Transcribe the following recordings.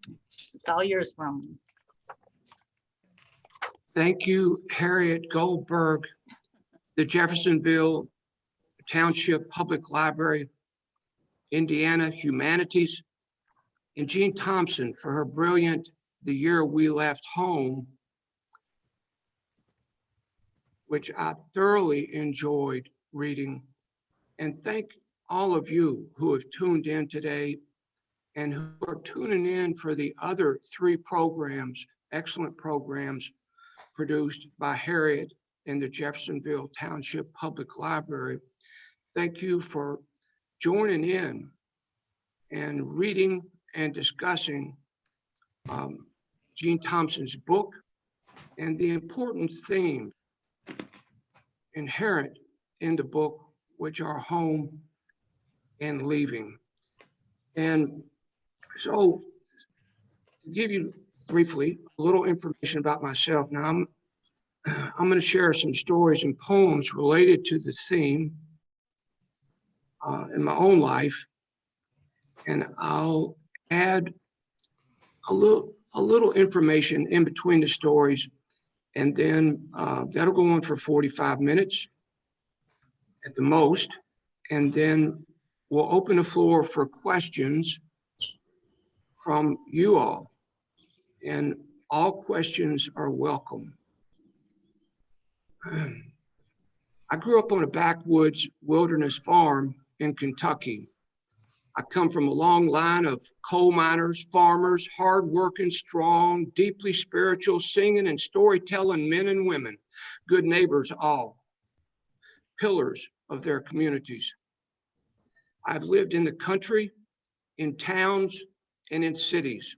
It's all yours, Roman. Thank you, Harriet Goldberg, the Jeffersonville Township Public Library, Indiana Humanities, and Jean Thompson for her brilliant The Year We Left Home, which I thoroughly enjoyed reading. And thank all of you who have tuned in today and who are tuning in for the other 3 programs, excellent programs produced by Harriet in the Jeffersonville Township Public Library. Thank you for joining in and reading and discussing Jean Thompson's book and the important themes inherent in the book, which are home and leaving. And so to give you briefly a little information about myself. Now I'm going to share some stories and poems related to the theme in my own life, and I'll add a little information in between the stories, and then that'll go on for 45 minutes at the most, and then we'll open the floor for questions from you all, and all questions are welcome. I grew up on a backwoods wilderness farm in Kentucky. I come from a long line of coal miners, farmers, hardworking, strong, deeply spiritual, singing and storytelling men and women, good neighbors all, pillars of their communities. I've lived in the country, in towns, and in cities.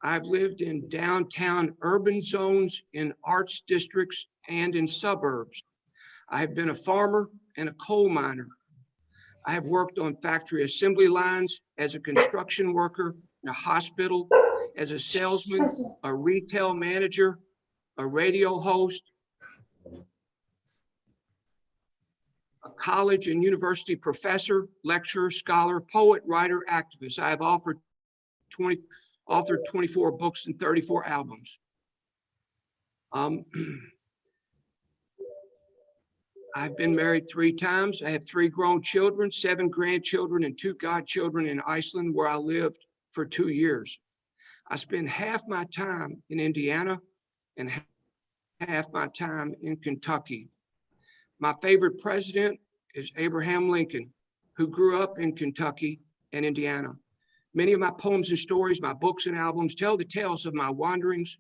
I've lived in downtown urban zones, in arts districts, and in suburbs. I have been a farmer and a coal miner. I have worked on factory assembly lines as a construction worker, in a hospital, as a salesman, a retail manager, a radio host, a college and university professor, lecturer, scholar, poet, writer, activist. I have authored 24 books and 34 albums. I've been married 3 times. I have 3 grown children, 7 grandchildren, and 2 godchildren in Iceland, where I lived for 2 years. I spend half my time in Indiana and half my time in Kentucky. My favorite president is Abraham Lincoln, who grew up in Kentucky and Indiana. Many of my poems and stories, my books and albums tell the tales of my wanderings.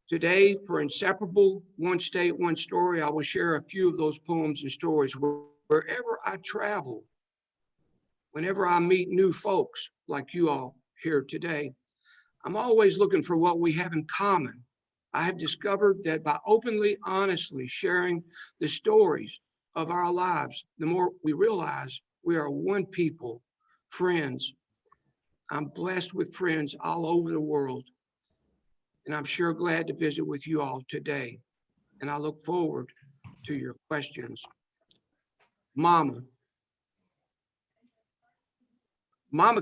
Today, for Inseparable, One State, One Story, I will share a few of those poems and stories. Wherever I travel, whenever I meet new folks like you all here today, I'm always looking for what we have in common. I have discovered that by openly, honestly sharing the stories of our lives, the more we realize we are one people, friends. I'm blessed with friends all over the world, and I'm sure glad to visit with you all today. And I look forward to your questions. Mama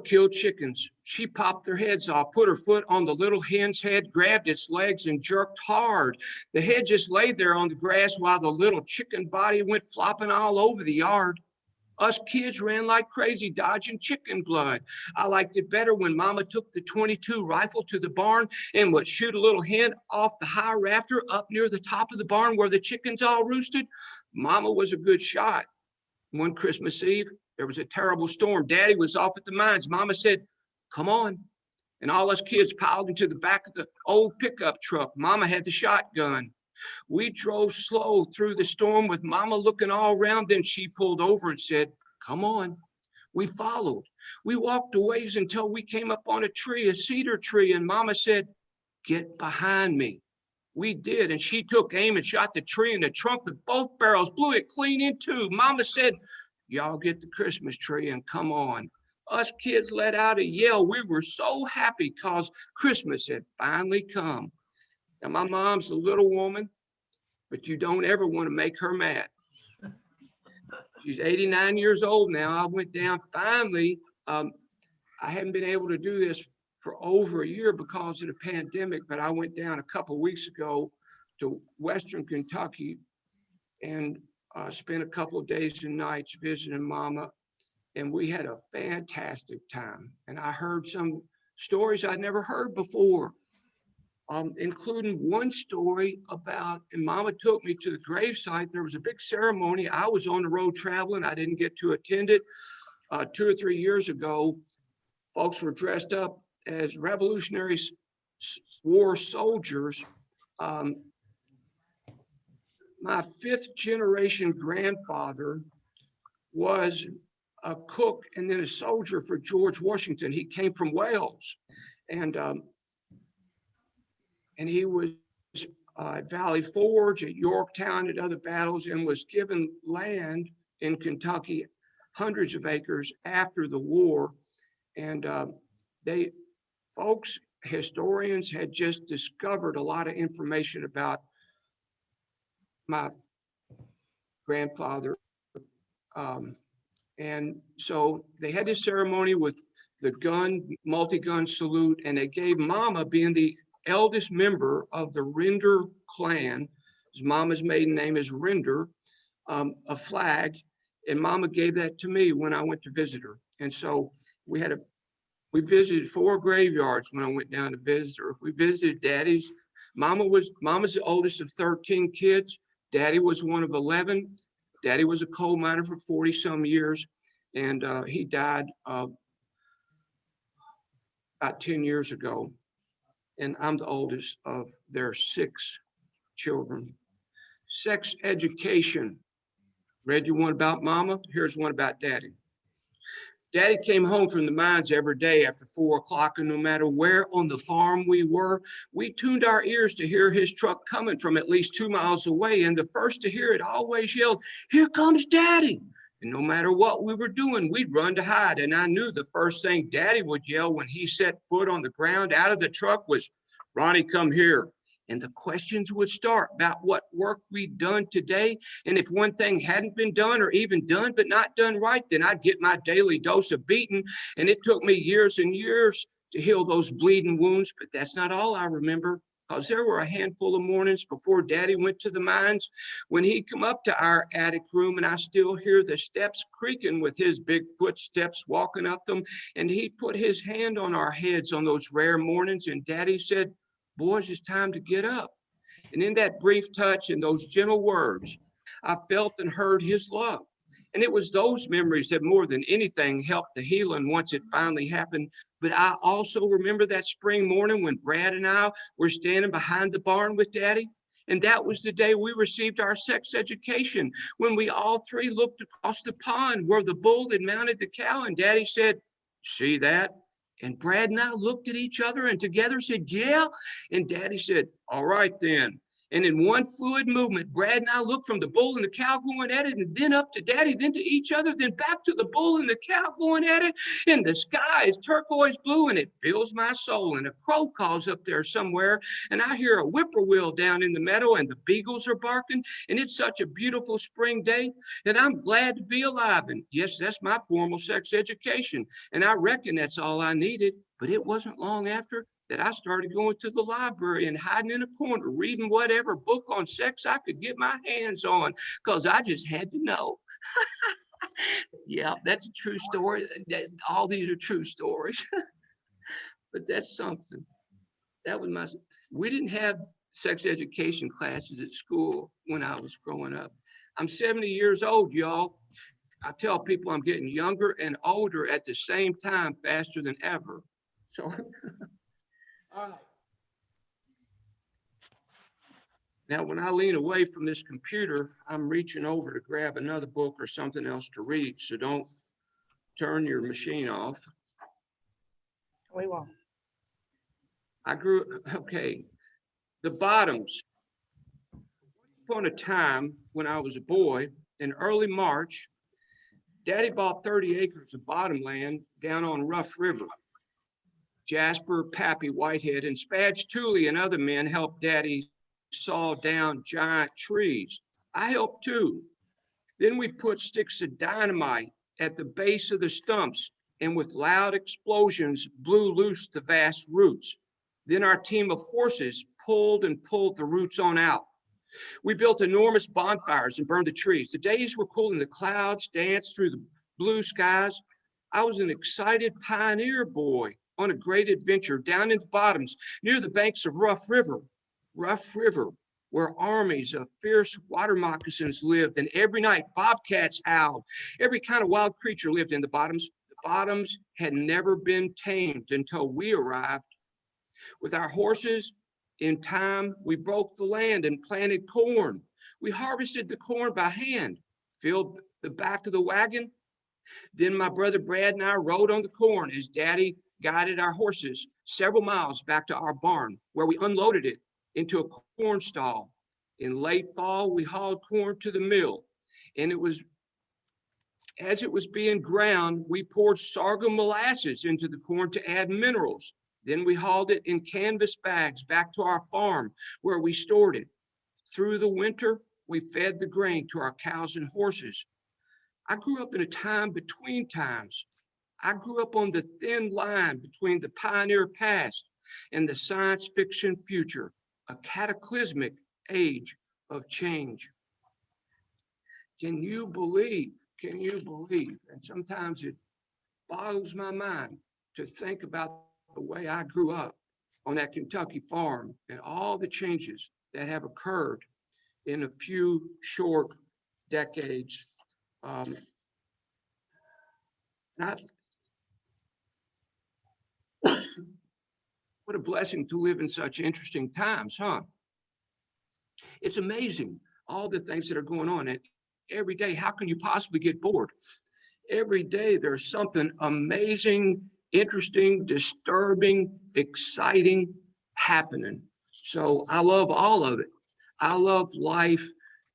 killed chickens. She popped their heads off, put her foot on the little hen's head, grabbed its legs and jerked hard. The head just lay there on the grass while the little chicken body went flopping all over the yard. Us kids ran like crazy, dodging chicken blood. I liked it better when Mama took the .22 rifle to the barn and would shoot a little hen off the high rafter up near the top of the barn where the chickens all roosted. Mama was a good shot. One Christmas Eve, there was a terrible storm. Daddy was off at the mines. Mama said, "Come on." And all us kids piled into the back of the old pickup truck. Mama had the shotgun. We drove slow through the storm with Mama looking all around. Then she pulled over and said, "Come on." We followed. We walked a ways until we came up on a tree, a cedar tree, and Mama said, "Get behind me." We did, and she took aim and shot the tree in the trunk with both barrels, blew it clean in two. Mama said, "Y'all get the Christmas tree and come on." Us kids let out a yell. We were so happy because Christmas had finally come. Now, my mom's a little woman, but you don't ever want to make her mad. She's 89 years old now. I went down finally. I hadn't been able to do this for over a year because of the pandemic, but I went down a couple weeks ago to Western Kentucky and spent a couple of days and nights visiting Mama, and we had a fantastic time. And I heard some stories I'd never heard before, including one story about, and Mama took me to the gravesite. There was a big ceremony. I was on the road traveling. I didn't get to attend it. 2 or 3 years ago, folks were dressed up as Revolutionary War soldiers. My 5th generation grandfather was a cook and then a soldier for George Washington. He came from Wales, and he was at Valley Forge, at Yorktown, at other battles, and was given land in Kentucky, hundreds of acres after the war. And historians had just discovered a lot of information about my grandfather. And so they had this ceremony with the multi-gun salute, and they gave Mama, being the eldest member of the Render clan, his Mama's maiden name is Render, a flag, and Mama gave that to me when I went to visit her. And so we visited 4 graveyards when I went down to visit her. We visited Daddy's. Mama's the oldest of 13 kids. Daddy was one of 11. Daddy was a coal miner for 40 some years, and he died about 10 years ago. And I'm the oldest of their 6 children. Sex education. Read you one about Mama? Here's one about Daddy. Daddy came home from the mines every day after 4 o'clock, and no matter where on the farm we were, we tuned our ears to hear his truck coming from at least 2 miles away. And the first to hear it always yelled, "Here comes Daddy." And no matter what we were doing, we'd run to hide. And I knew the first thing Daddy would yell when he set foot on the ground out of the truck was, "Ronnie, come here." And the questions would start about what work we'd done today. And if one thing hadn't been done, or even done but not done right, then I'd get my daily dose of beating. And it took me years and years to heal those bleeding wounds. But that's not all I remember, because there were a handful of mornings before Daddy went to the mines when he'd come up to our attic room, and I still hear the steps creaking with his big footsteps walking up them. And he'd put his hand on our heads on those rare mornings, and Daddy said, "Boys, it's time to get up." And in that brief touch and those gentle words, I felt and heard his love. And it was those memories that more than anything helped the healing once it finally happened. But I also remember that spring morning when Brad and I were standing behind the barn with Daddy. And that was the day we received our sex education, when we all 3 looked across the pond where the bull had mounted the cow, and Daddy said, "See that?" And Brad and I looked at each other and together said, "Yeah." And Daddy said, "All right then." And in one fluid movement, Brad and I looked from the bull and the cow going at it, and then up to Daddy, then to each other, then back to the bull and the cow going at it. And the sky is turquoise blue, and it fills my soul. And a crow calls up there somewhere, and I hear a whippoorwill down in the meadow, and the beagles are barking. And it's such a beautiful spring day, and I'm glad to be alive. And yes, that's my formal sex education. And I reckon that's all I needed. But it wasn't long after that I started going to the library and hiding in a corner, reading whatever book on sex I could get my hands on, because I just had to know. Yeah, that's a true story. All these are true stories. But that's something. That was we didn't have sex education classes at school when I was growing up. I'm 70 years old, y'all. I tell people I'm getting younger and older at the same time, faster than ever. So, all right. Now, when I lean away from this computer, I'm reaching over to grab another book or something else to read. So don't turn your machine off. We won't. Okay, the bottoms. Upon a time when I was a boy, in early March, Daddy bought 30 acres of bottom land down on Rough River. Jasper, Pappy, Whitehead, and Spadge Tooley and other men helped Daddy saw down giant trees. I helped too. Then we put sticks of dynamite at the base of the stumps and with loud explosions blew loose the vast roots. Then our team of horses pulled and pulled the roots on out. We built enormous bonfires and burned the trees. The days were cool and the clouds danced through the blue skies. I was an excited pioneer boy on a great adventure down in the bottoms near the banks of Rough River, where armies of fierce water moccasins lived, and every night bobcats howled. Every kind of wild creature lived in the bottoms. The bottoms had never been tamed until we arrived. With our horses, in time, we broke the land and planted corn. We harvested the corn by hand, filled the back of the wagon. Then my brother Brad and I rode on the corn as Daddy guided our horses several miles back to our barn, where we unloaded it into a corn stall. In late fall, we hauled corn to the mill, and as it was being ground, we poured sorghum molasses into the corn to add minerals. Then we hauled it in canvas bags back to our farm, where we stored it. Through the winter, we fed the grain to our cows and horses. I grew up in a time between times. I grew up on the thin line between the pioneer past and the science fiction future, a cataclysmic age of change. Can you believe? And sometimes it boggles my mind to think about the way I grew up on that Kentucky farm and all the changes that have occurred in a few short decades. What a blessing to live in such interesting times, huh? It's amazing, all the things that are going on. And every day, how can you possibly get bored? Every day, there's something amazing, interesting, disturbing, exciting happening. So I love all of it. I love life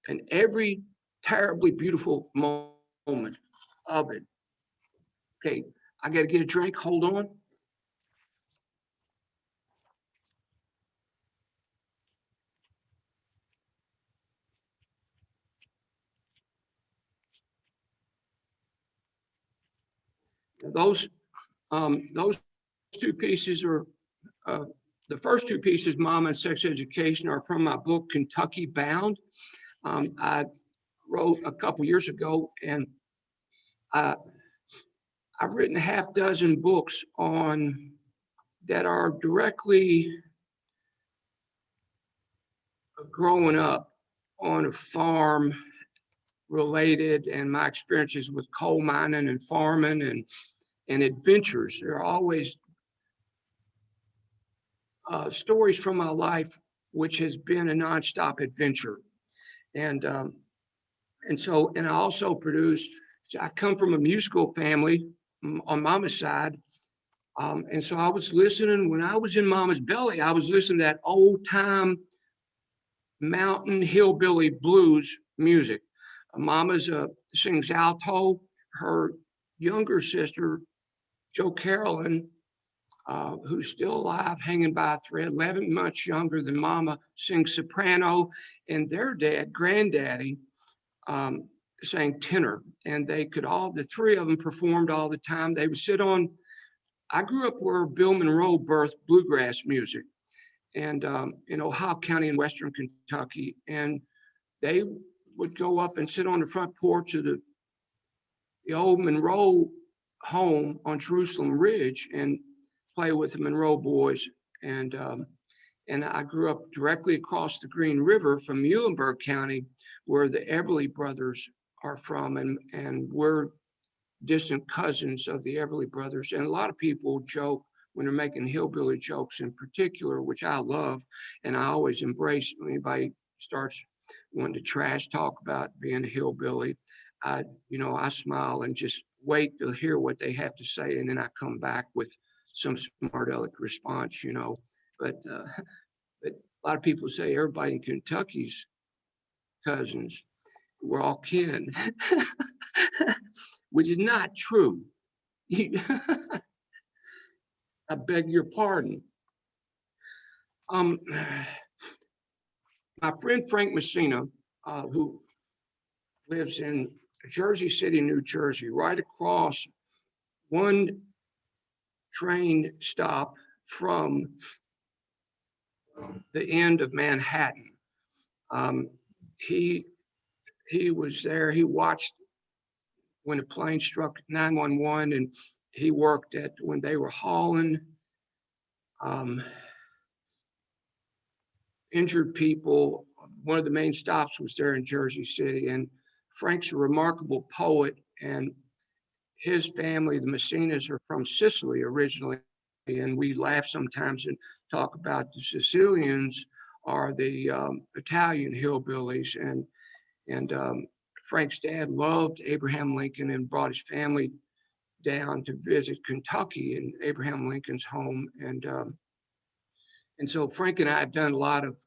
and every terribly beautiful moment of it. Okay, I got to get a drink. Hold on. Those two pieces are, the first two pieces, Mama and Sex Education, are from my book, Kentucky Bound. I wrote a couple years ago, and I've written a half dozen books on that are directly growing up on a farm related, and my experiences with coal mining and farming and adventures. There are always stories from my life, which has been a nonstop adventure. And I also produced, so I come from a musical family on Mama's side. And so I was listening, when I was in Mama's belly, I was listening to that old time mountain hillbilly blues music. Mama's sings alto. Her younger sister, Jo Carolyn, who's still alive, hanging by a thread, 11 months younger than Mama, sings soprano, and their dad, granddaddy, sang tenor. And they could all, the three of them performed all the time. They would sit on, I grew up where Bill Monroe birthed bluegrass music, and in Ohio County in Western Kentucky. And they would go up and sit on the front porch of the old Monroe home on Jerusalem Ridge and play with the Monroe boys. And I grew up directly across the Green River from Muhlenberg County, where the Everly brothers are from, and we're distant cousins of the Everly brothers. And a lot of people joke when they're making hillbilly jokes in particular, which I love, and I always embrace. When anybody starts wanting to trash talk about being a hillbilly, I smile and just wait to hear what they have to say, and then I come back with some smart aleck response, But a lot of people say everybody in Kentucky's cousins. We're all kin, which is not true. I beg your pardon. My friend Frank Messina, who lives in Jersey City, New Jersey, right across one train stop from the end of Manhattan. He was there. He watched when a plane struck 911, and he worked at when they were hauling injured people. One of the main stops was there in Jersey City, and Frank's a remarkable poet, and his family, the Messinas, are from Sicily originally, and we laugh sometimes and talk about the Sicilians are the Italian hillbillies, and Frank's dad loved Abraham Lincoln and brought his family down to visit Kentucky in Abraham Lincoln's home, and so Frank and I have done a lot of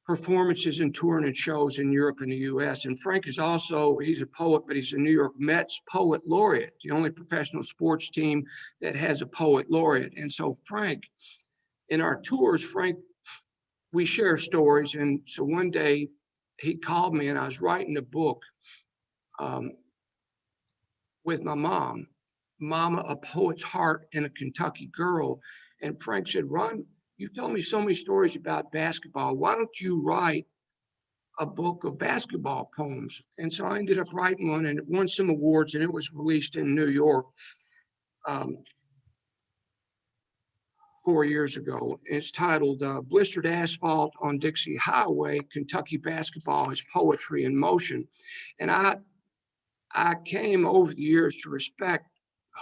performances and touring and shows in Europe and the US. And Frank is also, he's a poet, but he's a New York Mets poet laureate, the only professional sports team that has a poet laureate. And so Frank, in our tours, Frank, we share stories. And so one day he called me and I was writing a book with my mom, Mama, A Poet's Heart and a Kentucky Girl. And Frank said, Ron, you told me so many stories about basketball. Why don't you write a book of basketball poems? And so I ended up writing one, and it won some awards, and it was released in New York 4 years ago. It's titled Blistered Asphalt on Dixie Highway, Kentucky Basketball is Poetry in Motion. And I came over the years to respect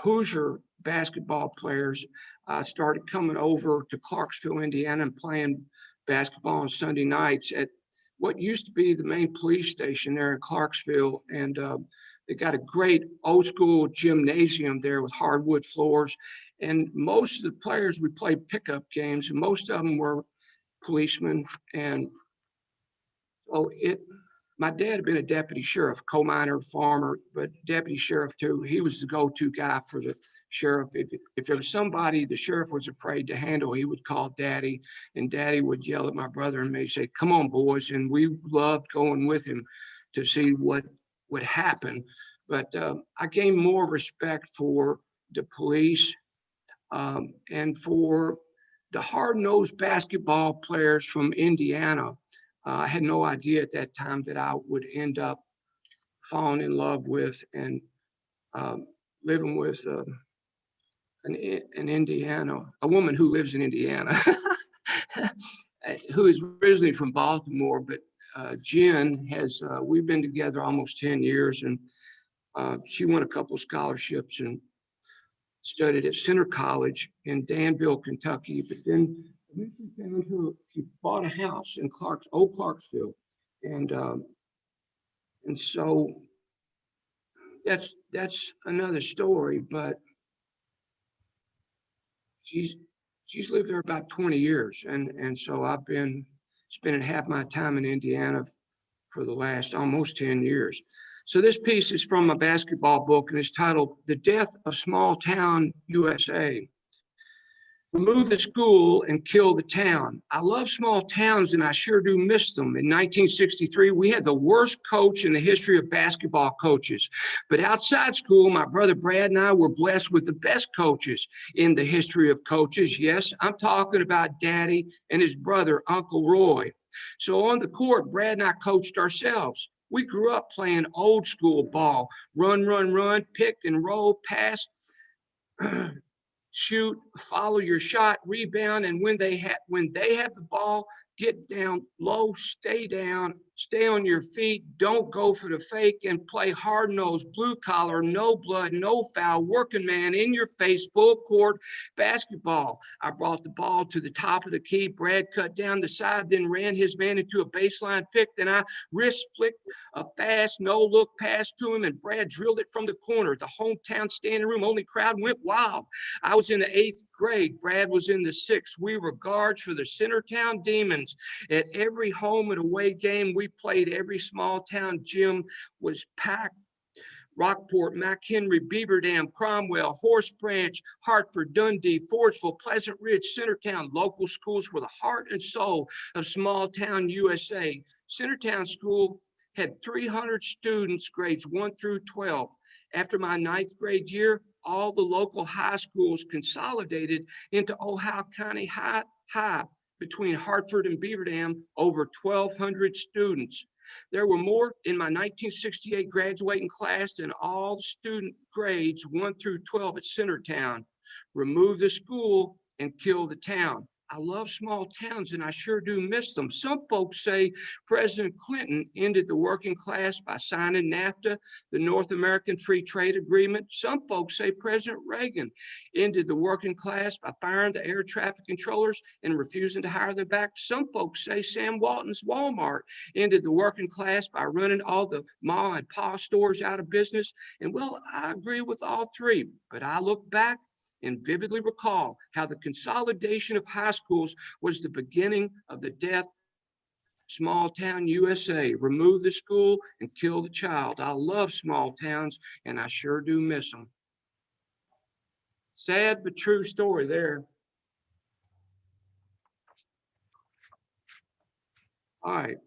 Hoosier basketball players. I started coming over to Clarksville, Indiana, and playing basketball on Sunday nights at what used to be the main police station there in Clarksville. And they got a great old school gymnasium there with hardwood floors. And most of the players, we played pickup games, and most of them were policemen. And so my dad had been a deputy sheriff, coal miner, farmer, but deputy sheriff too. He was the go-to guy for the sheriff. If there was somebody the sheriff was afraid to handle, he would call Daddy, and Daddy would yell at my brother and me, say, come on, boys. And we loved going with him to see what would happen. But I gained more respect for the police and for the hard-nosed basketball players from Indiana. I had no idea at that time that I would end up falling in love with and living with a woman who lives in Indiana, who is originally from Baltimore, but Jen we've been together almost 10 years, and she won a couple of scholarships and studied at Center College in Danville, Kentucky, but then she bought a house in Clarksville, and so that's another story. But she's lived there about 20 years, and so I've been spending half my time in Indiana for the last almost 10 years. So this piece is from a basketball book, and it's titled "The Death of Small Town USA." Remove the school and kill the town. I love small towns, and I sure do miss them. In 1963, we had the worst coach in the history of basketball coaches. But outside school, my brother Brad and I were blessed with the best coaches in the history of coaches. Yes, I'm talking about Daddy and his brother, Uncle Roy. So on the court, Brad and I coached ourselves. We grew up playing old school ball, run, pick and roll, pass, shoot, follow your shot, rebound, and when they have the ball, get down low, stay down, stay on your feet, don't go for the fake, and play hard-nosed, blue collar, no blood, no foul, working man, in your face, full court basketball. I brought the ball to the top of the key. Brad cut down the side, then ran his man into a baseline pick. Then I wrist flicked a fast, no-look pass to him, and Brad drilled it from the corner. The hometown standing room only crowd went wild. I was in the 8th grade. Brad was in the 6th. We were guards for the Centertown Demons. At every home and away game we played, every small town gym was packed. Rockport, McHenry, Beaver Dam, Cromwell, Horse Branch, Hartford, Dundee, Fordsville, Pleasant Ridge, Centertown. Local schools were the heart and soul of small town USA. Centertown School had 300 students, grades 1 through 12. After my 9th grade year, all the local high schools consolidated into Ohio County High between Hartford and Beaver Dam, over 1,200 students. There were more in my 1968 graduating class than all the student grades 1 through 12 at Centertown. Remove the school and kill the town. I love small towns and I sure do miss them. Some folks say President Clinton ended the working class by signing NAFTA, the North American Free Trade Agreement. Some folks say President Reagan ended the working class by firing the air traffic controllers and refusing to hire them back. Some folks say Sam Walton's Walmart ended the working class by running all the ma and pa stores out of business. And well, I agree with all three, but I look back and vividly recall how the consolidation of high schools was the beginning of the death of small town USA. Remove the school and kill the child. I love small towns and I sure do miss them. Sad but true story there. All right,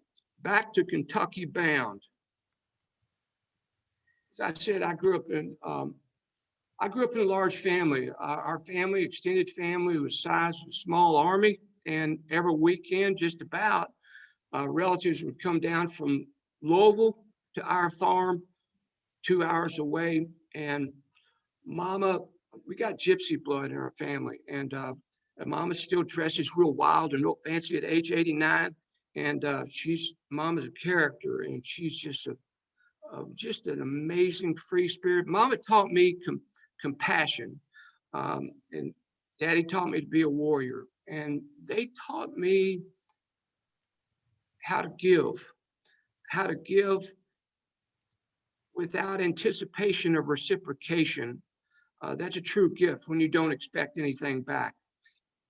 back to Kentucky bound. As I said, I grew up in a large family. Our family, extended family, was size of a small army, and every weekend, just about, relatives would come down from Louisville to our farm, 2 hours away. And Mama, we got gypsy blood in our family, and Mama still dresses real wild and real fancy at age 89. And Mama's a character, and she's just an amazing free spirit. Mama taught me compassion, and Daddy taught me to be a warrior, and they taught me how to give without anticipation of reciprocation. That's a true gift when you don't expect anything back.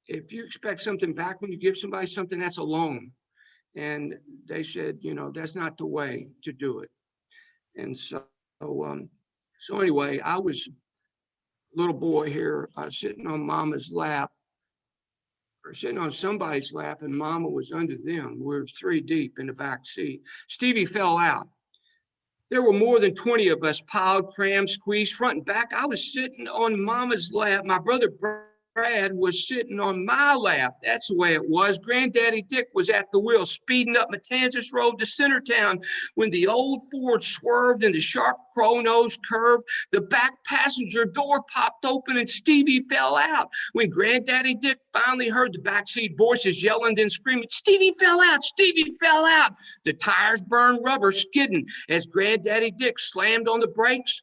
If you expect something back when you give somebody something, that's a loan. And they said, that's not the way to do it. And so anyway, I was little boy here sitting on Mama's lap, or sitting on somebody's lap, and Mama was under them. We were 3 deep in the back seat. Stevie fell out. There were more than 20 of us, piled, crammed, squeezed front and back. I was sitting on Mama's lap. My brother Brad was sitting on my lap. That's the way it was. Granddaddy Dick was at the wheel, speeding up Matanzas Road to Centertown when the old Ford swerved in the sharp crow-nose curve. The back passenger door popped open and Stevie fell out. When Granddaddy Dick finally heard the backseat voices yelling and screaming, "Stevie fell out! Stevie fell out!" The tires burned rubber, skidding as Granddaddy Dick slammed on the brakes.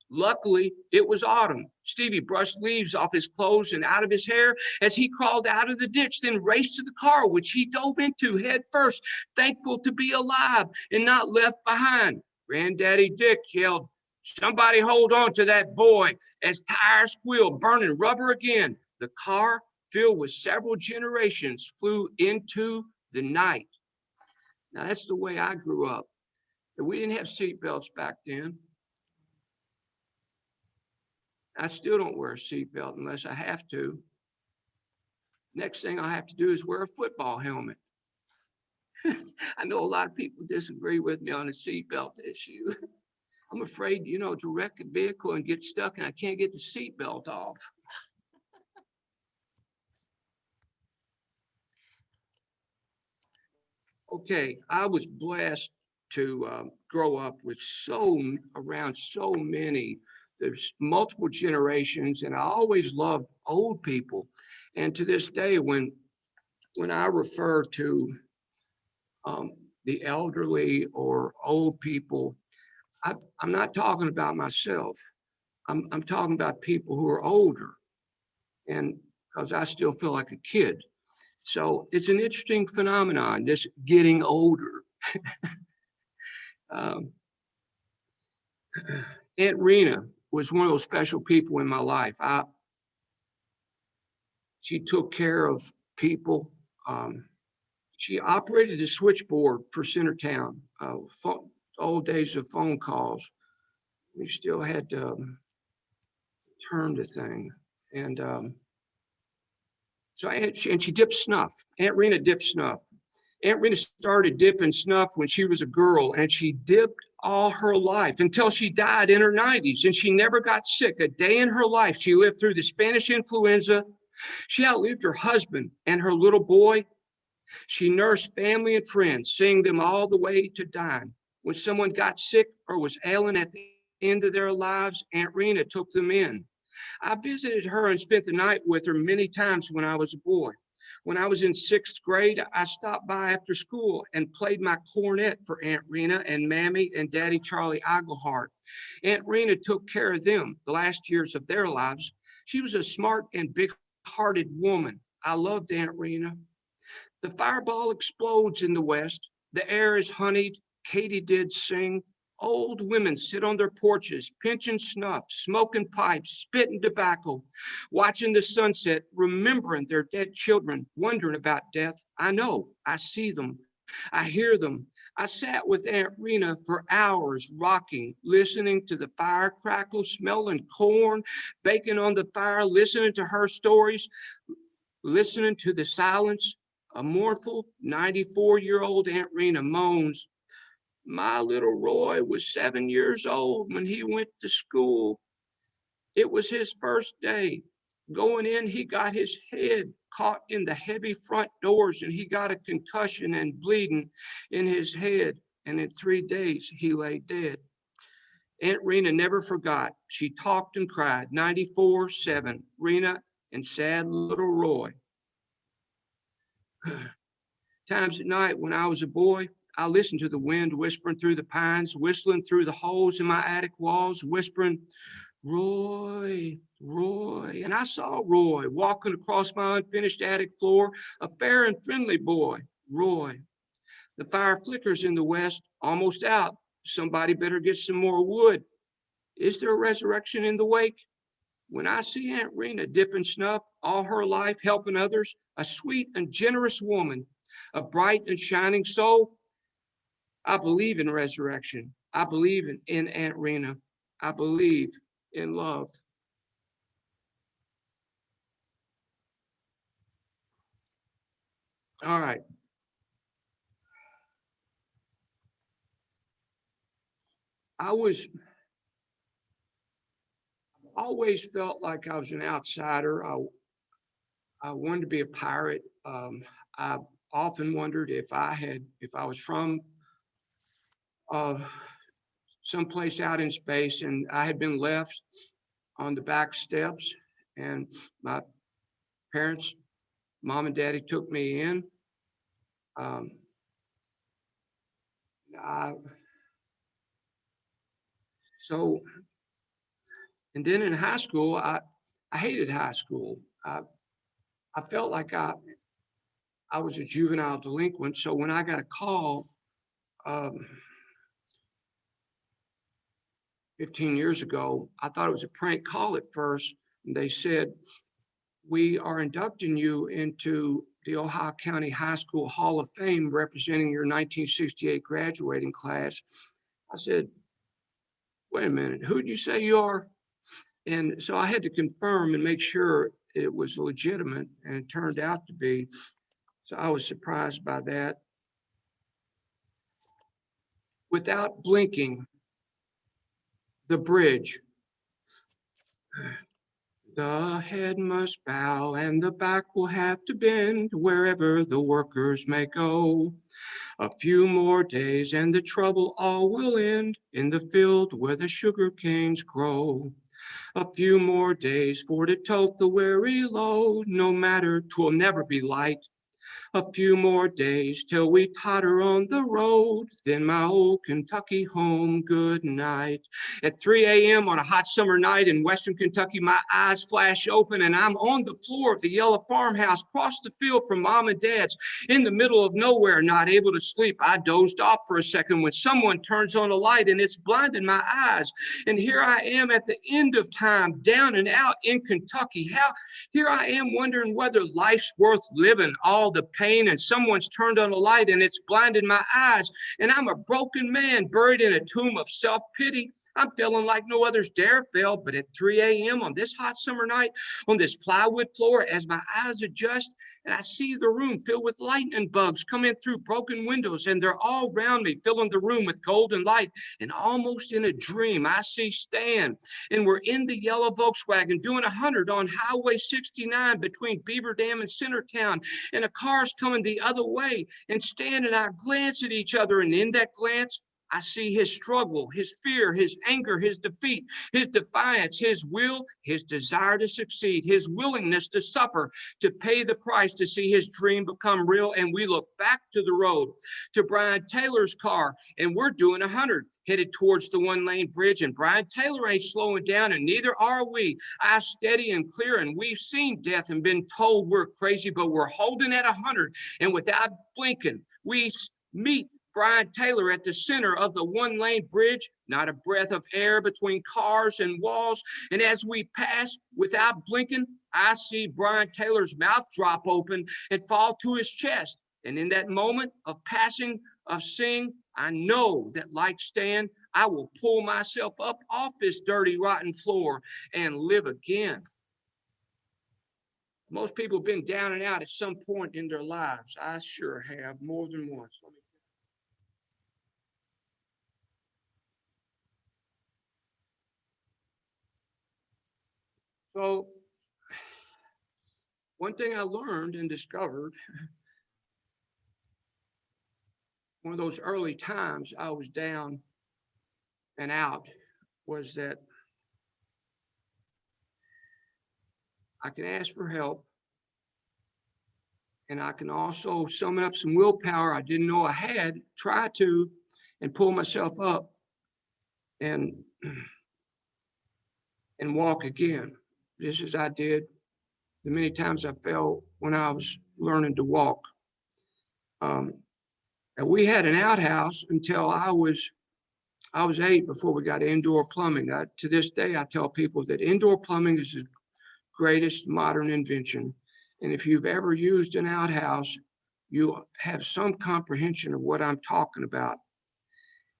Luckily, it was autumn. Stevie brushed leaves off his clothes and out of his hair as he crawled out of the ditch, then raced to the car, which he dove into head first, thankful to be alive and not left behind. Granddaddy Dick yelled, "Somebody hold on to that boy," as tires squealed, burning rubber again. The car, filled with several generations, flew into the night. Now, that's the way I grew up. We didn't have seatbelts back then. I still don't wear a seatbelt unless I have to. Next thing I have to do is wear a football helmet. I know a lot of people disagree with me on the seatbelt issue. I'm afraid, to wreck a vehicle and get stuck and I can't get the seatbelt off. Okay, I was blessed to grow up with around so many. There's multiple generations, and I always loved old people. And to this day, when I refer to the elderly or old people, I'm not talking about myself. I'm talking about people who are older, and because I still feel like a kid. So it's an interesting phenomenon, this getting older. Aunt Rena was one of those special people in my life. She took care of people. She operated a switchboard for Centertown, old days of phone calls. We still had to turn the thing. And she dipped snuff. Aunt Rena dipped snuff. Aunt Rena started dipping snuff when she was a girl, and she dipped all her life until she died in her 90s, and she never got sick a day in her life. She lived through the Spanish influenza. She outlived her husband and her little boy. She nursed family and friends, seeing them all the way to dying. When someone got sick or was ailing at the end of their lives, Aunt Rena took them in. I visited her and spent the night with her many times when I was a boy. When I was in 6th grade, I stopped by after school and played my cornet for Aunt Rena and Mammy and Daddy Charlie Iglehart. Aunt Rena took care of them the last years of their lives. She was a smart and big-hearted woman. I loved Aunt Rena. The fireball explodes in the west. The air is honeyed. Katydids sing. Old women sit on their porches, pinching snuff, smoking pipes, spitting tobacco, watching the sunset, remembering their dead children, wondering about death. I know, I see them, I hear them. I sat with Aunt Rena for hours, rocking, listening to the fire crackle, smelling corn, baking on the fire, listening to her stories, listening to the silence. A mournful 94-year-old Aunt Rena moans, "My little Roy was 7 years old when he went to school. It was his first day. Going in, he got his head caught in the heavy front doors and he got a concussion and bleeding in his head. And in 3 days, he lay dead." Aunt Rena never forgot. She talked and cried 94/7, Rena and sad little Roy. Times at night when I was a boy, I listened to the wind whispering through the pines, whistling through the holes in my attic walls, whispering, "Roy, Roy." And I saw Roy walking across my unfinished attic floor, a fair and friendly boy, Roy. The fire flickers in the west, almost out. Somebody better get some more wood. Is there a resurrection in the wake? When I see Aunt Rena dipping snuff all her life, helping others, a sweet and generous woman, a bright and shining soul, I believe in resurrection. I believe in Aunt Rena. I believe in love. All right. I always felt like I was an outsider. I wanted to be a pirate. I often wondered if I was from uh, someplace out in space and I had been left on the back steps, and my parents, mom and daddy, took me in. Um, I, so, and then in high school, I hated high school. I felt like I was a juvenile delinquent. So when I got a call 15 years ago, I thought it was a prank call at first. They said, "We are inducting you into the Ohio County High School Hall of Fame representing your 1968 graduating class." I said, "Wait a minute, who do you say you are?" And so I had to confirm and make sure it was legitimate, and it turned out to be. So I was surprised by that. Without blinking, the bridge. The head must bow and the back will have to bend wherever the workers may go. A few more days and the trouble all will end in the field where the sugar canes grow. A few more days for to tote the weary load, no matter, 'twill never be light. A few more days till we totter on the road, then my old Kentucky home, good night. At 3 a.m. on a hot summer night in Western Kentucky, my eyes flash open and I'm on the floor of the yellow farmhouse, across the field from mom and dad's, in the middle of nowhere, not able to sleep. I dozed off for a second when someone turns on a light and it's blinding my eyes. And here I am at the end of time, down and out in Kentucky. Here I am wondering whether life's worth living, all the pain, and someone's turned on a light and it's blinded my eyes. And I'm a broken man buried in a tomb of self-pity. I'm feeling like no others dare feel, but at 3 a.m. on this hot summer night, on this plywood floor, as my eyes adjust, and I see the room filled with lightning bugs coming through broken windows, and they're all around me, filling the room with golden light. And almost in a dream, I see Stan, and we're in the yellow Volkswagen doing 100 on Highway 69 between Beaver Dam and Centertown, and a car's coming the other way. And Stan and I glance at each other, and in that glance, I see his struggle, his fear, his anger, his defeat, his defiance, his will, his desire to succeed, his willingness to suffer, to pay the price to see his dream become real. And we look back to the road, to Brian Taylor's car, and we're doing 100, headed towards the one-lane bridge. And Brian Taylor ain't slowing down, and neither are we. Eyes steady and clear, and we've seen death and been told we're crazy, but we're holding at 100. And without blinking, we meet Brian Taylor at the center of the one-lane bridge, not a breath of air between cars and walls. And as we pass, without blinking, I see Brian Taylor's mouth drop open and fall to his chest. And in that moment of passing, of seeing, I know that like Stan, I will pull myself up off this dirty, rotten floor and live again. Most people have been down and out at some point in their lives. I sure have, more than once. So one thing I learned and discovered, one of those early times I was down and out, was that I can ask for help, and I can also summon up some willpower I didn't know I had, try to, and pull myself up and walk again, just as I did the many times I fell when I was learning to walk. And we had an outhouse until I was 8 before we got indoor plumbing. To this day, I tell people that indoor plumbing is the greatest modern invention. And if you've ever used an outhouse, you have some comprehension of what I'm talking about.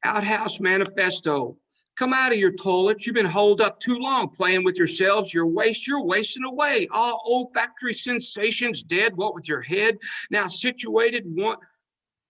Outhouse Manifesto. Come out of your toilets. You've been holed up too long playing with yourselves. You're wasting away. All olfactory sensations dead. What with your head now situated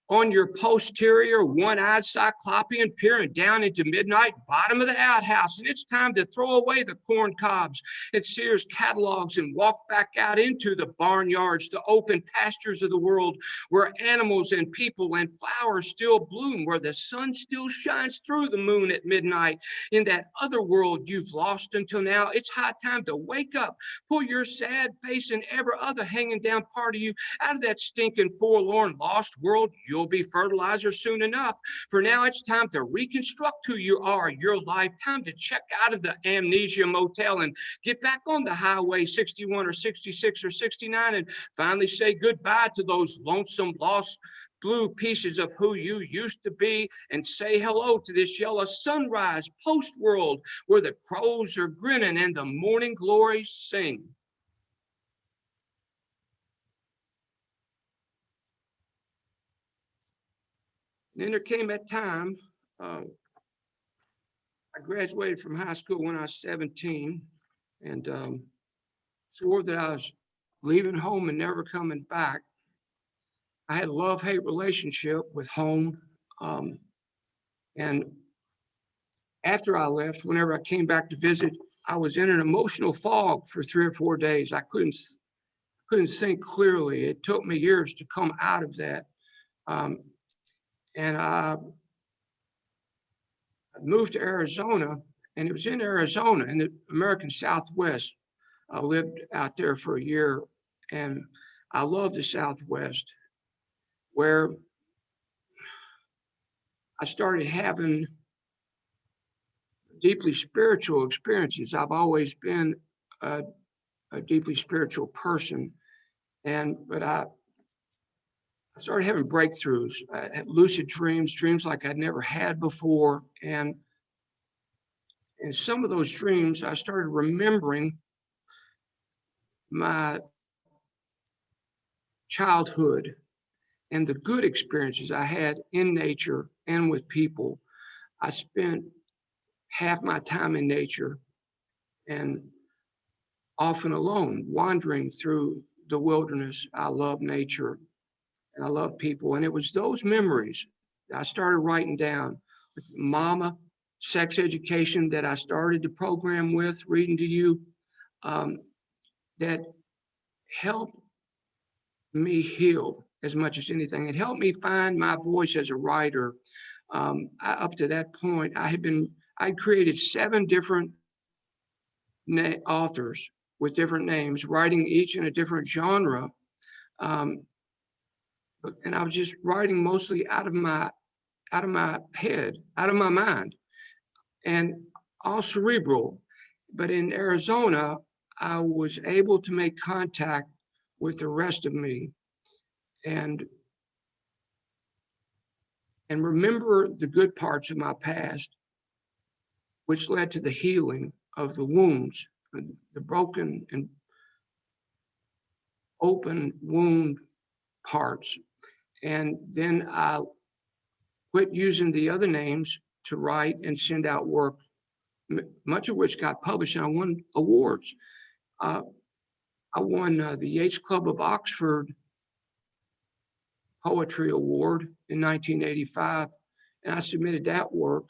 on your posterior, one-eyed cyclopean peering down into midnight, bottom of the outhouse. And it's time to throw away the corn cobs and Sears catalogs and walk back out into the barnyards, the open pastures of the world, where animals and people and flowers still bloom, where the sun still shines through the moon at midnight. In that other world you've lost until now, it's high time to wake up, pull your sad face and every other hanging down part of you out of that stinking, forlorn, lost world. You'll be fertilizer soon enough. For now, it's time to reconstruct who you are, your life. Time to check out of the amnesia motel and get back on the highway 61 or 66 or 69 and finally say goodbye to those lonesome, lost blue pieces of who you used to be, and say hello to this yellow sunrise post-world where the crows are grinning and the morning glories sing. And then there came that time, I graduated from high school when I was 17 and swore that I was leaving home and never coming back. I had a love-hate relationship with home. And after I left, whenever I came back to visit, I was in an emotional fog for 3 or 4 days. I couldn't think clearly. It took me years to come out of that. And I moved to Arizona, and it was in Arizona in the American Southwest. I lived out there for a year, and I love the Southwest, where I started having deeply spiritual experiences. I've always been a deeply spiritual person, but I started having breakthroughs, lucid dreams, dreams like I'd never had before. And in some of those dreams, I started remembering my childhood and the good experiences I had in nature and with people. I spent half my time in nature and often alone, wandering through the wilderness. I love nature and I love people. And it was those memories that I started writing down with Mama, sex education that I started the program with, reading to you, that helped me heal as much as anything. It helped me find my voice as a writer. Up to that point, I created 7 different authors with different names, writing each in a different genre. And I was just writing mostly out of my head, out of my mind, and all cerebral. But in Arizona, I was able to make contact with the rest of me and remember the good parts of my past, which led to the healing of the wounds, the broken and open wound parts. And then I quit using the other names to write and send out work, much of which got published, and I won awards. I won the Yates Club of Oxford Poetry Award in 1985, and I submitted that work,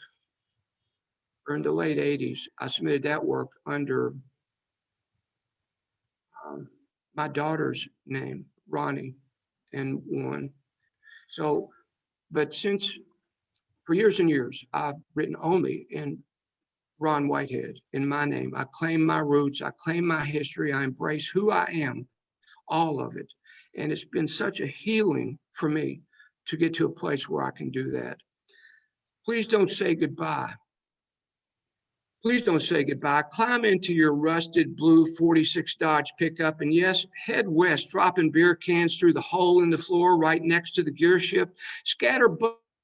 or in the late 80s, I submitted that work under my daughter's name, Ronnie, and won. So, but since, for years and years, I've written only in Ron Whitehead, in my name. I claim my roots, I claim my history, I embrace who I am, all of it. And it's been such a healing for me to get to a place where I can do that. Please don't say goodbye. Please don't say goodbye. Climb into your rusted blue 46 Dodge pickup and yes, head west, dropping beer cans through the hole in the floor right next to the gear shift. Scatter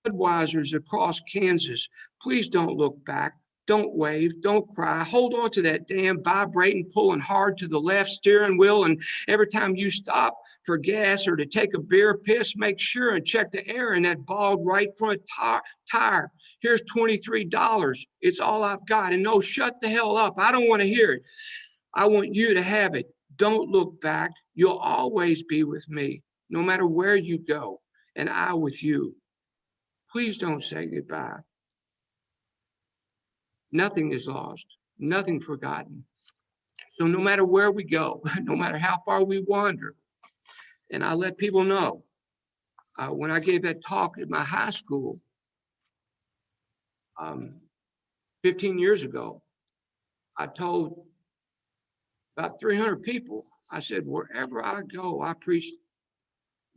Budweisers across Kansas. Please don't look back. Don't wave, don't cry. Hold on to that damn vibrating, pulling hard to the left steering wheel. And every time you stop for gas or to take a beer piss, make sure and check the air in that bald right front tire. Here's $23. It's all I've got. And no, shut the hell up. I don't want to hear it. I want you to have it. Don't look back. You'll always be with me, no matter where you go, and I with you. Please don't say goodbye. Nothing is lost, nothing forgotten. So no matter where we go, no matter how far we wander, and I let people know, when I gave that talk at my high school 15 years ago, I told about 300 people, I said, wherever I go, I preach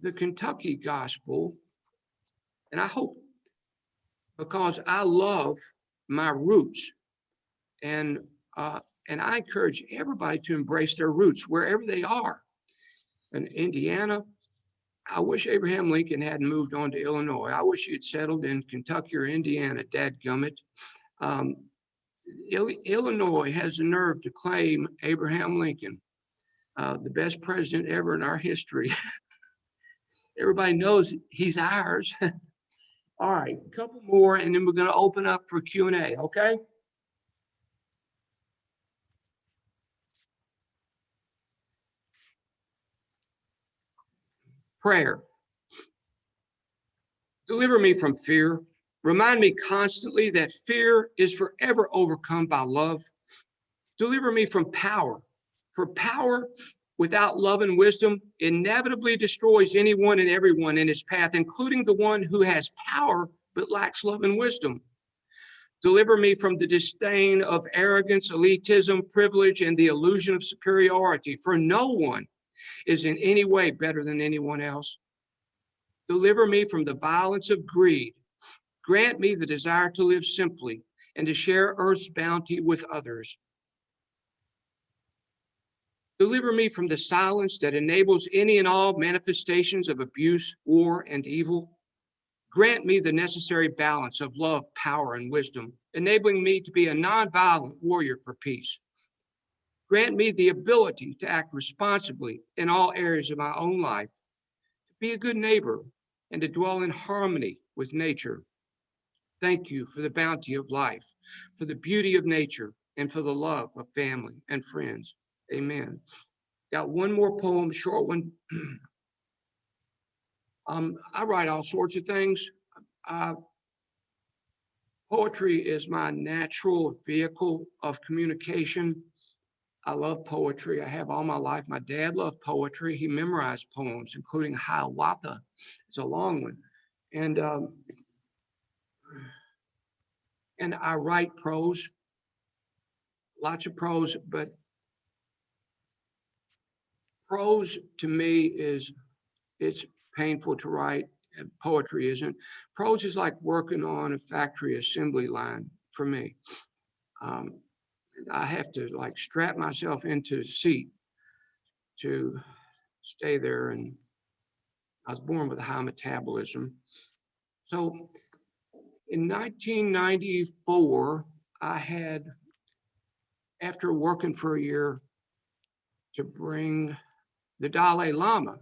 the Kentucky gospel. And I hope, because I love my roots, and I encourage everybody to embrace their roots wherever they are. In Indiana, I wish Abraham Lincoln hadn't moved on to Illinois. I wish he had settled in Kentucky or Indiana, dadgummit. Illinois has the nerve to claim Abraham Lincoln, the best president ever in our history. Everybody knows he's ours. All right, a couple more, and then we're going to open up for Q&A, okay? Prayer. Deliver me from fear. Remind me constantly that fear is forever overcome by love. Deliver me from power. For power without love and wisdom inevitably destroys anyone and everyone in its path, including the one who has power but lacks love and wisdom. Deliver me from the disdain of arrogance, elitism, privilege, and the illusion of superiority, for no one is in any way better than anyone else. Deliver me from the violence of greed. Grant me the desire to live simply and to share earth's bounty with others. Deliver me from the silence that enables any and all manifestations of abuse, war, and evil. Grant me the necessary balance of love, power, and wisdom, enabling me to be a nonviolent warrior for peace. Grant me the ability to act responsibly in all areas of my own life, to be a good neighbor, and to dwell in harmony with nature. Thank you for the bounty of life, for the beauty of nature, and for the love of family and friends. Amen. Got one more poem, short one. I write all sorts of things. Poetry is my natural vehicle of communication. I love poetry. I have all my life. My dad loved poetry. He memorized poems, including Hiawatha. It's a long one. And I write prose, lots of prose, but prose to me it's painful to write, and poetry isn't. Prose is like working on a factory assembly line for me. I have to like strap myself into the seat to stay there, and I was born with a high metabolism. So in 1994, I had, after working for a year to bring the Dalai Lama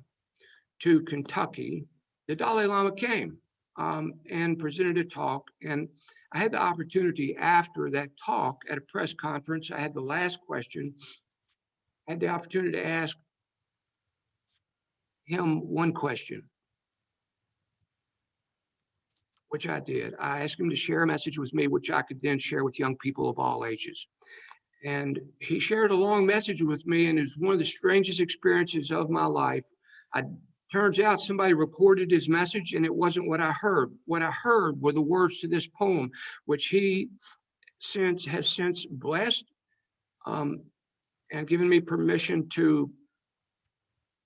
to Kentucky, the Dalai Lama came and presented a talk. And I had the opportunity after that talk at a press conference, I had the last question, I had the opportunity to ask him one question, which I did. I asked him to share a message with me, which I could then share with young people of all ages. And he shared a long message with me, and it was one of the strangest experiences of my life. Turns out somebody recorded his message, and it wasn't what I heard. What I heard were the words to this poem, which he has since blessed and given me permission to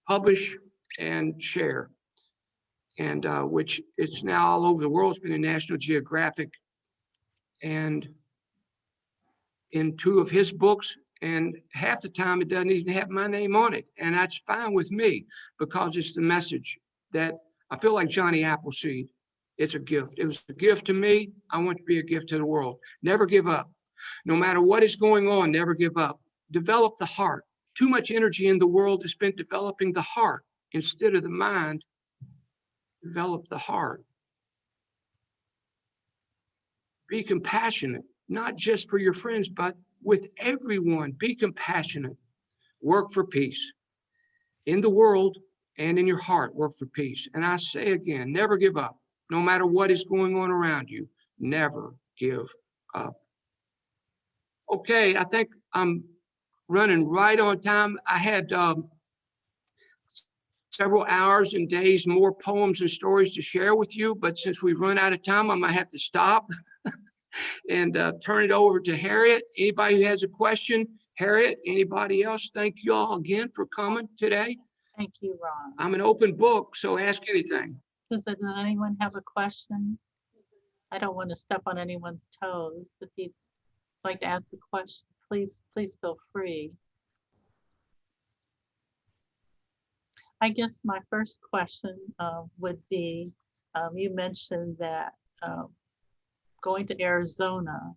publish and share. And which it's now all over the world. It's been in National Geographic and in 2 of his books, and half the time it doesn't even have my name on it. And that's fine with me because it's the message that I feel like Johnny Appleseed. It's a gift. It was a gift to me. I want to be a gift to the world. Never give up. No matter what is going on, never give up. Develop the heart. Too much energy in the world is spent developing the heart instead of the mind. Develop the heart. Be compassionate, not just for your friends, but with everyone. Be compassionate. Work for peace. In the world and in your heart, work for peace. And I say again, never give up. No matter what is going on around you, never give up. Okay, I think I'm running right on time. I had several hours and days, more poems and stories to share with you, but since we've run out of time, I might have to stop and turn it over to Harriet. Anybody who has a question? Harriet, anybody else? Thank you all again for coming today. Thank you, Ron. I'm an open book, so ask anything. Does anyone have a question? I don't want to step on anyone's toes. If you'd like to ask a question, please feel free. I guess my first question would be, you mentioned that going to Arizona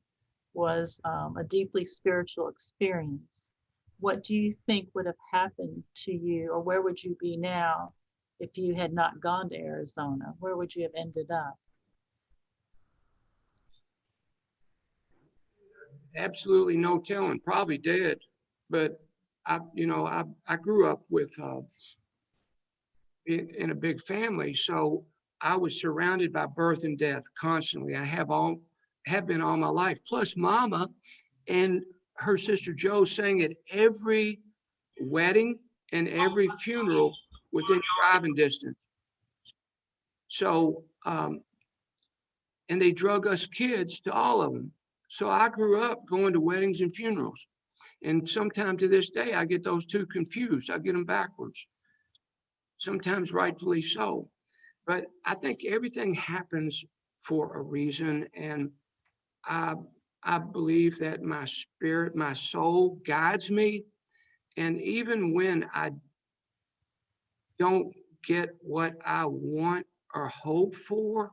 was a deeply spiritual experience. What do you think would have happened to you, or where would you be now if you had not gone to Arizona? Where would you have ended up? Absolutely no telling, probably dead. But I grew up with in a big family, so I was surrounded by birth and death constantly. I have been all my life. Plus, Mama and her sister Jo sang at every wedding and every funeral within driving distance. So, and they drug us kids to all of them. So I grew up going to weddings and funerals. And sometime to this day, I get those two confused. I get them backwards. Sometimes rightfully so. But I think everything happens for a reason. And I believe that my spirit, my soul guides me. And even when I don't get what I want or hope for,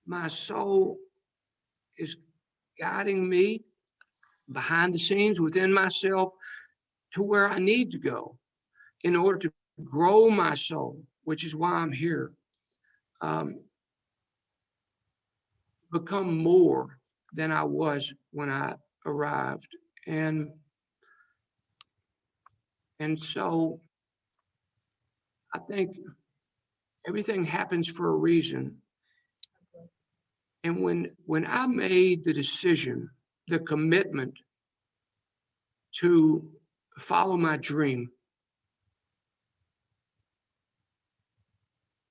my soul is guiding me behind the scenes within myself to where I need to go in order to grow my soul, which is why I'm here. become more than I was when I arrived. And so I think everything happens for a reason. And when I made the decision, the commitment to follow my dream,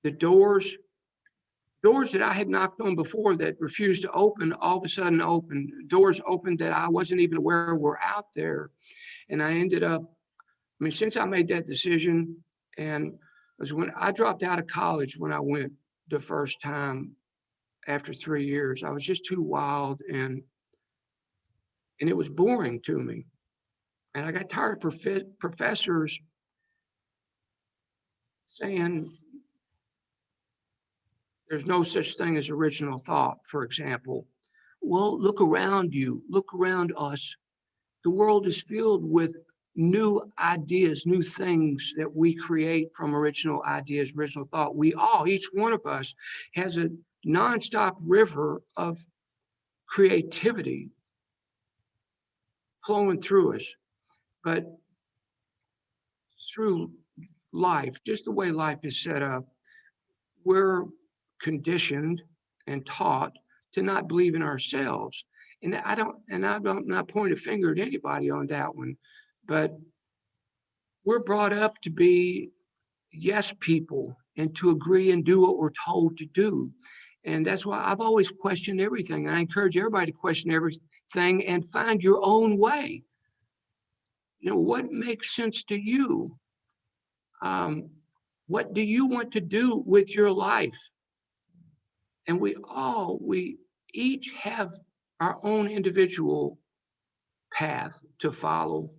the doors that I had knocked on before that refused to open, all of a sudden opened. Doors opened that I wasn't even aware were out there. And I ended up, since I made that decision, and it was when I dropped out of college when I went the first time after 3 years. I was just too wild, and it was boring to me. And I got tired of professors saying there's no such thing as original thought, for example. Well, look around you, look around us. The world is filled with new ideas, new things that we create from original ideas, original thought. Each one of us has a nonstop river of creativity flowing through us. But through life, just the way life is set up, we're conditioned and taught to not believe in ourselves. And I'm not pointing a finger at anybody on that one, but we're brought up to be yes people and to agree and do what we're told to do. And that's why I've always questioned everything. And I encourage everybody to question everything and find your own way. What makes sense to you? What do you want to do with your life? And we each have our own individual path to follow.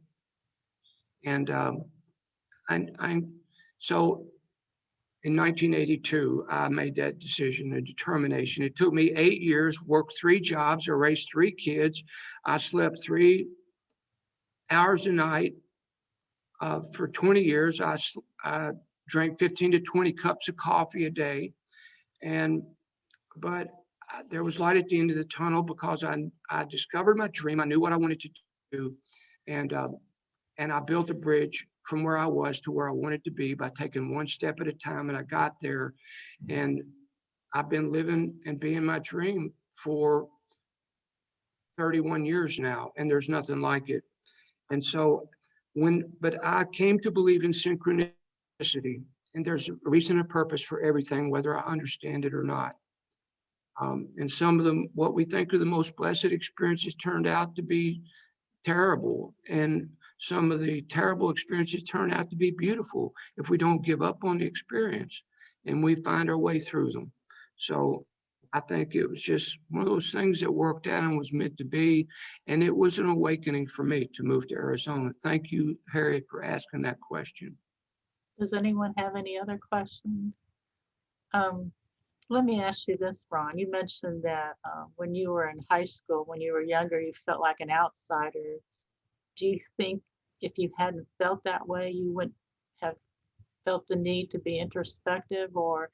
And so in 1982, I made that decision and determination. It took me 8 years, worked 3 jobs, I raised 3 kids. I slept 3 hours a night for 20 years. I drank 15 to 20 cups of coffee a day. But there was light at the end of the tunnel because I discovered my dream. I knew what I wanted to do. And I built a bridge from where I was to where I wanted to be by taking one step at a time. And I got there, and I've been living and being my dream for 31 years now, and there's nothing like it. And so but I came to believe in synchronicity, and there's a reason and purpose for everything, whether I understand it or not. And some of them, what we think are the most blessed experiences turned out to be terrible. And some of the terrible experiences turn out to be beautiful if we don't give up on the experience and we find our way through them. So I think it was just one of those things that worked out and was meant to be. And it was an awakening for me to move to Arizona. Thank you, Harriet, for asking that question. Does anyone have any other questions? Let me ask you this, Ron. You mentioned that when you were in high school, when you were younger, you felt like an outsider. Do you think if you hadn't felt that way, you wouldn't have felt the need to be introspective, or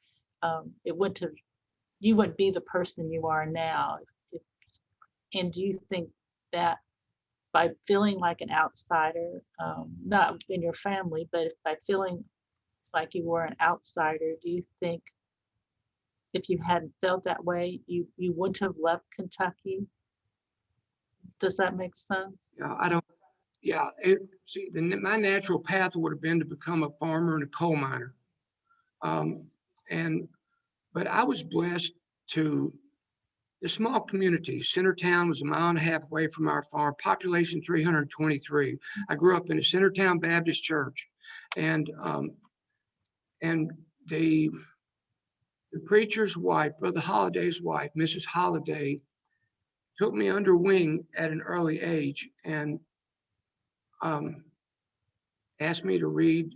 you wouldn't be the person you are now? And do you think that by feeling like an outsider, not in your family, but by feeling like you were an outsider, do you think if you hadn't felt that way, you wouldn't have left Kentucky? Does that make sense? My natural path would have been to become a farmer and a coal miner. But I was blessed to the small community. Centertown was 1.5 miles away from our farm, population 323. I grew up in a Centertown Baptist church, and the preacher's wife, Brother Holliday's wife, Mrs. Holliday, took me under wing at an early age and asked me to read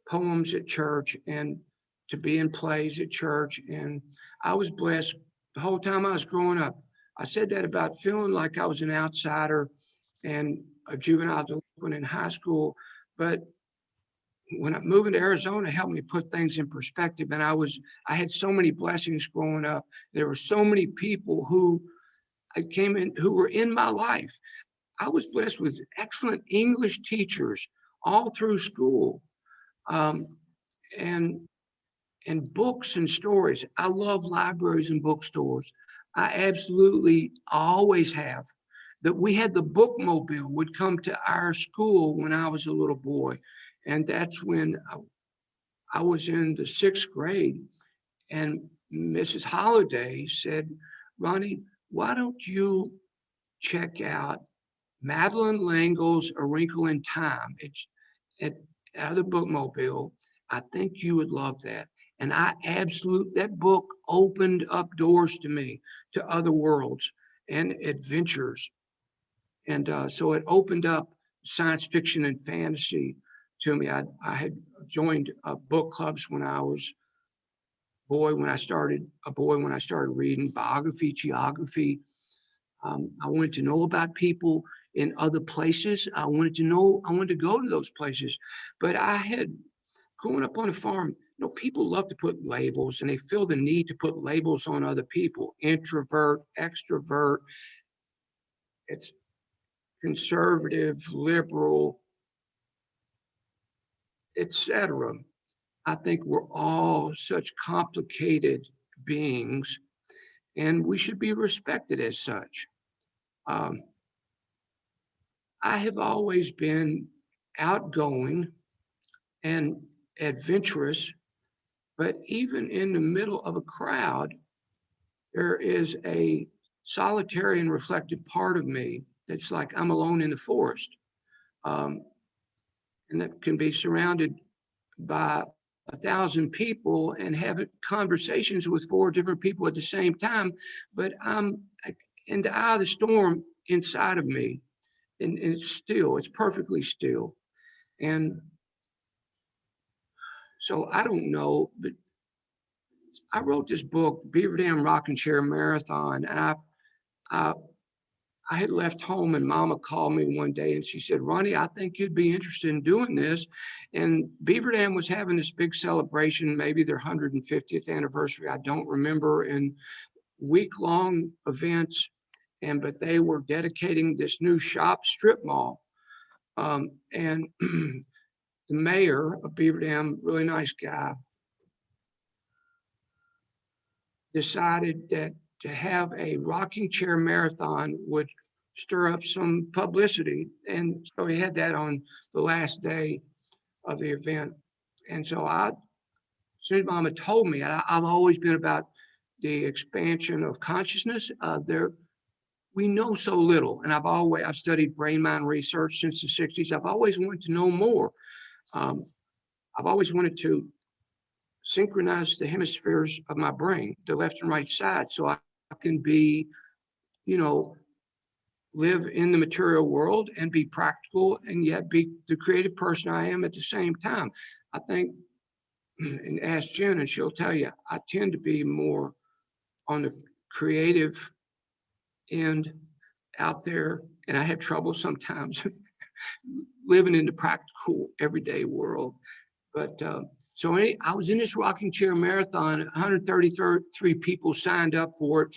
poems at church and to be in plays at church. And I was blessed the whole time I was growing up. I said that about feeling like I was an outsider and a juvenile delinquent in high school, but when I moved to Arizona, it helped me put things in perspective. And I had so many blessings growing up. There were so many people who who were in my life. I was blessed with excellent English teachers all through school, um, and books and stories. I love libraries and bookstores. I absolutely always have. That we had the bookmobile would come to our school when I was a little boy, and that's when I was in the 6th grade, and Mrs. Holliday said, "Ronnie, why don't you check out Madeline Langle's A Wrinkle in Time? It's at the bookmobile. I think you would love that." And that book opened up doors to me, to other worlds and adventures. And so it opened up science fiction and fantasy to me. I had joined book clubs when I was when I started reading biography, geography. I wanted to know about people in other places. I wanted to go to those places. But growing up on a farm, people love to put labels, and they feel the need to put labels on other people: introvert, extrovert, it's conservative, liberal, etc. I think we're all such complicated beings, and we should be respected as such. Um, I have always been outgoing and adventurous, but even in the middle of a crowd, there is a solitary and reflective part of me that's like I'm alone in the forest. Um, and that can be surrounded by 1,000 people and have conversations with 4 different people at the same time, but I'm in the eye of the storm inside of me, and it's perfectly still. And so I don't know, but I wrote this book, Beaver Dam Rocking Chair Marathon, and I had left home, and Mama called me one day and she said, "Ronnie, I think you'd be interested in doing this." And Beaver Dam was having this big celebration, maybe their 150th anniversary, I don't remember, and week-long events. But they were dedicating this new strip mall. And the mayor of Beaver Dam, really nice guy, decided that to have a rocking chair marathon would stir up some publicity. And so he had that on the last day of the event. And so as soon as Mama told me, I've always been about the expansion of consciousness. We know so little, and I've studied brain mind research since the 60s. I've always wanted to know more. I've always wanted to synchronize the hemispheres of my brain, the left and right side, so I can be, live in the material world and be practical and yet be the creative person I am at the same time. I think, and ask Jen and she'll tell you, I tend to be more on the creative end out there, and I have trouble sometimes living in the practical everyday world. But I was in this rocking chair marathon. 133 people signed up for it.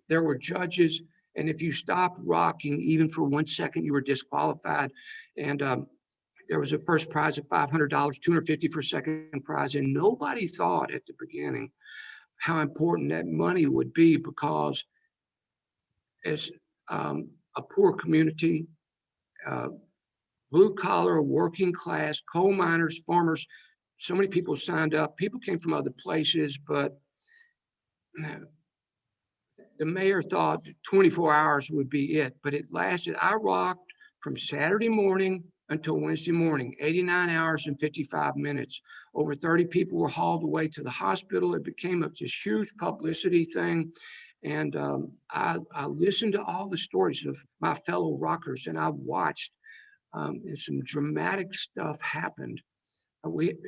There were judges, and if you stopped rocking even for 1 second, you were disqualified. And there was a first prize of $500, $250 for second prize, and nobody thought at the beginning how important that money would be, because as a poor community, blue collar, working class, coal miners, farmers, so many people signed up. People came from other places, but the mayor thought 24 hours would be it, but it lasted. I rocked from Saturday morning until Wednesday morning, 89 hours and 55 minutes. Over 30 people were hauled away to the hospital. It became this huge publicity thing. And I listened to all the stories of my fellow rockers, and I watched, and some dramatic stuff happened.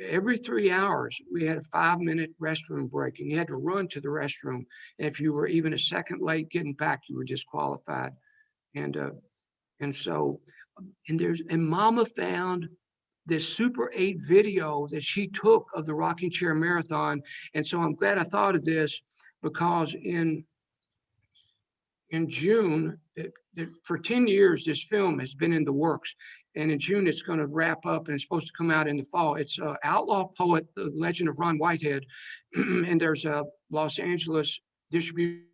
Every 3 hours, we had a 5-minute restroom break, and you had to run to the restroom. And if you were even a second late getting back, you were disqualified. And Mama found this Super 8 video that she took of the rocking chair marathon. And so I'm glad I thought of this, because in June, for 10 years, this film has been in the works. And in June, it's going to wrap up and it's supposed to come out in the fall. It's Outlaw Poet, The Legend of Ron Whitehead. And there's a Los Angeles distribution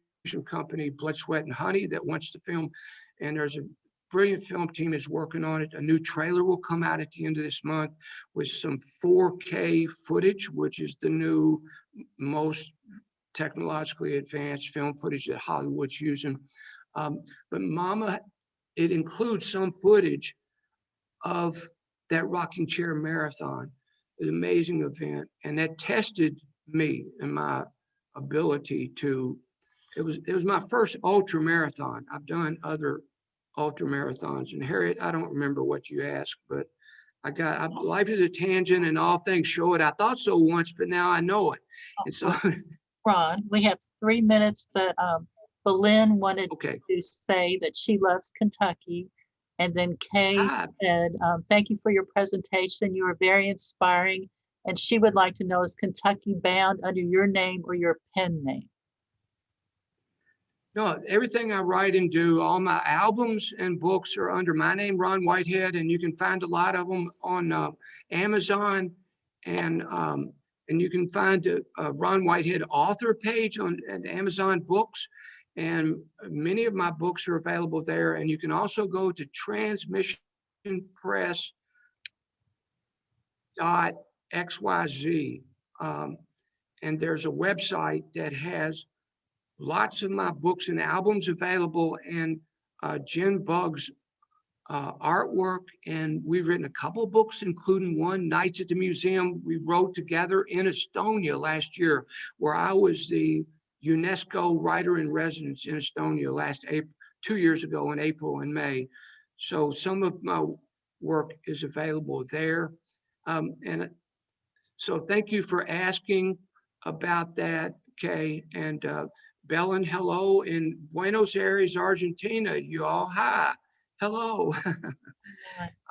company, Blood, Sweat, and Honey, that wants to film. And there's a brilliant film team is working on it. A new trailer will come out at the end of this month with some 4K footage, which is the new, most technologically advanced film footage that Hollywood's using. But Mama, it includes some footage of that rocking chair marathon, an amazing event. And that tested me and my ability to, it was my first ultra marathon. I've done other ultra marathons. And Harriet, I don't remember what you asked, but life is a tangent and all things show it. I thought so once, but now I know it. And so Ron, we have 3 minutes, but Lynn wanted okay. to say that she loves Kentucky. And then Kay Ah, said, thank you for your presentation. You were very inspiring. And she would like to know, is Kentucky bound under your name or your pen name? no, everything I write and do, all my albums and books are under my name, Ron Whitehead, and you can find a lot of them on Amazon, and you can find a Ron Whitehead author page on Amazon Books, and many of my books are available there. And you can also go to transmissionpress.xyz, and there's a website that has lots of my books and albums available, and Jen Bugg's artwork. And we've written a couple books, including one, Nights at the Museum, we wrote together in Estonia last year, where I was the UNESCO writer in residence in Estonia last April, 2 years ago in April and May. So some of my work is available there. And so thank you for asking about that, Kay. And Belen, hello in Buenos Aires, Argentina. You all, hi, hello.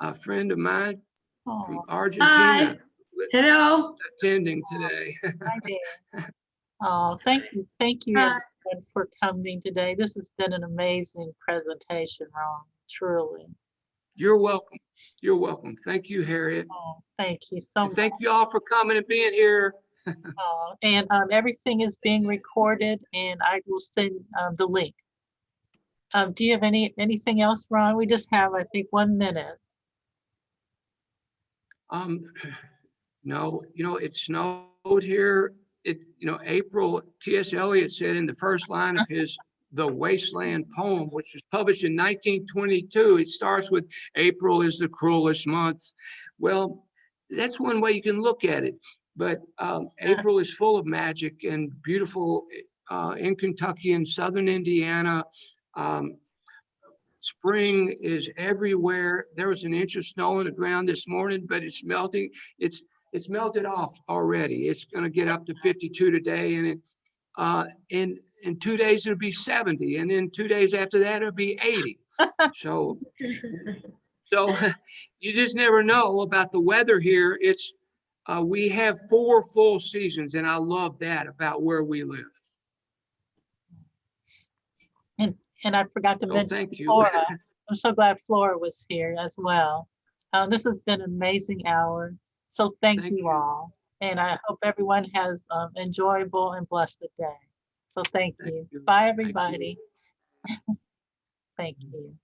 A friend of mine from Argentina. Hi. Hello. Attending today. Hi there. Oh, thank you everyone for coming today. This has been an amazing presentation, Ron, truly. You're welcome. You're welcome. Thank you, Harriet. Oh, thank you so much. Thank you all for coming and being here. And everything is being recorded, and I will send the link. Do you have anything else, Ron? We just have, I think, 1 minute. No, it snowed here. April, T.S. Eliot said in the first line of his The Wasteland poem, which was published in 1922, it starts with, April is the cruelest month. Well, that's one way you can look at it. But April is full of magic and beautiful in Kentucky and southern Indiana. Spring is everywhere. There was an inch of snow on the ground this morning, but it's melting. It's melted off already. It's going to get up to 52 today, and in 2 days it'll be 70, and then 2 days after that it'll be 80. So you just never know about the weather here. It's we have 4 full seasons, and I love that about where we live. And I forgot to mention thank you. Flora. I'm so glad Flora was here as well. This has been an amazing hour. So thank you all. And I hope everyone has enjoyable and blessed day. So thank you. Bye, everybody. Thank you.